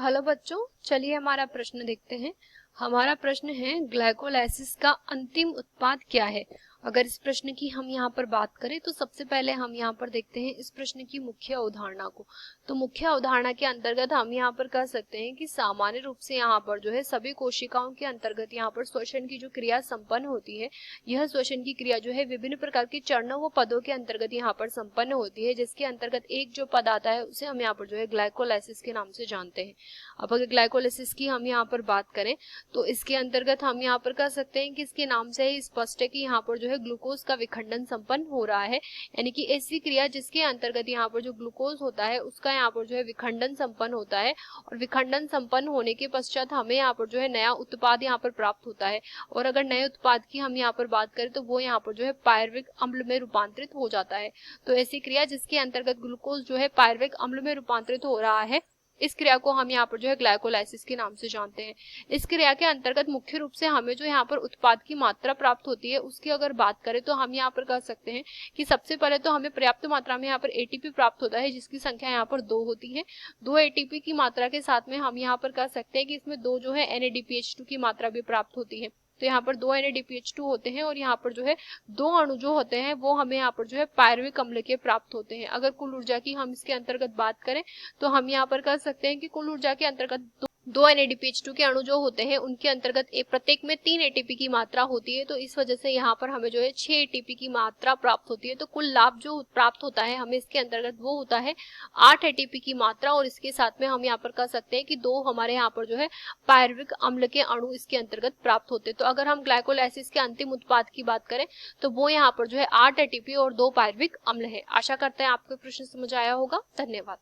Hello बच्चों, चलिए हमारा प्रश्न देखते हैं। हमारा प्रश्न है ग्लाइकोलाइसिस का अंतिम उत्पाद क्या है। अगर इस प्रश्न की हम यहाँ पर बात करें तो सबसे पहले हम यहाँ पर देखते हैं इस प्रश्न की मुख्य अवधारणा को। तो मुख्य अवधारणा के अंतर्गत हम यहाँ पर कह सकते हैं कि सामान्य रूप से यहाँ पर जो है सभी कोशिकाओं के अंतर्गत यहाँ पर श्वसन की जो क्रिया संपन्न होती है, यह श्वसन की क्रिया जो है विभिन्न प्रकार के चरणों व पदों के अंतर्गत यहाँ पर संपन्न होती है, जिसके अंतर्गत एक जो पद आता है उसे हम यहाँ पर जो है ग्लाइकोलाइसिस के नाम से जानते हैं। अब अगर ग्लाइकोलाइसिस की हम यहाँ पर बात करें तो इसके अंतर्गत हम यहाँ पर कह सकते हैं कि इसके नाम से ही स्पष्ट है कि यहाँ पर जो है ग्लूकोज का विखंडन संपन्न हो रहा है, यानी कि ऐसी क्रिया जिसके अंतर्गत यहाँ पर जो ग्लूकोज होता है उसका यहाँ पर जो है विखंडन संपन्न होता है, और विखंडन संपन्न होने के पश्चात हमें यहाँ पर जो है नया उत्पाद यहाँ पर प्राप्त होता है। और अगर नए उत्पाद की हम यहाँ पर बात करें तो वो यहाँ पर जो है पायरुविक अम्ल में रूपांतरित हो जाता है। तो ऐसी क्रिया जिसके अंतर्गत ग्लूकोज जो है पायरुविक अम्ल में रूपांतरित हो रहा है, इस क्रिया को हम यहाँ पर जो है ग्लाइकोलाइसिस के नाम से जानते हैं। इस क्रिया के अंतर्गत मुख्य रूप से हमें जो यहाँ पर उत्पाद की मात्रा प्राप्त होती है उसकी अगर बात करें तो हम यहाँ पर कह सकते हैं कि सबसे पहले तो हमें पर्याप्त मात्रा में यहाँ पर एटीपी प्राप्त होता है, जिसकी संख्या यहाँ पर 2 होती है। 2 एटीपी की मात्रा के साथ में हम यहाँ पर कह सकते हैं कि इसमें 2 जो है NADPH2 की मात्रा भी प्राप्त होती है। तो यहाँ पर 2 NADPH2 होते हैं और यहाँ पर जो है 2 अणु जो होते हैं वो हमें यहाँ पर जो है पायरुविक अम्ल के प्राप्त होते हैं। अगर कुल ऊर्जा की हम इसके अंतर्गत बात करें तो हम यहाँ पर कह सकते हैं कि कुल ऊर्जा के अंतर्गत 2 NADPH2 के अणु जो होते हैं उनके अंतर्गत प्रत्येक में 3 ATP की मात्रा होती है। तो इस वजह से यहाँ पर हमें जो है 6 ATP की मात्रा प्राप्त होती है। तो कुल लाभ जो प्राप्त होता है हमें इसके अंतर्गत वो होता है 8 ATP की मात्रा, और इसके साथ में हम यहाँ पर कह सकते हैं कि 2 हमारे यहाँ पर जो है पायरुविक अम्ल के अणु इसके अंतर्गत प्राप्त होते हैं। तो अगर हम ग्लाइकोलाइसिस के अंतिम उत्पाद की बात करें तो वो यहाँ पर जो है 8 ATP और 2 पायरुविक अम्ल है। आशा करते हैं आपको प्रश्न समझ आया होगा। धन्यवाद।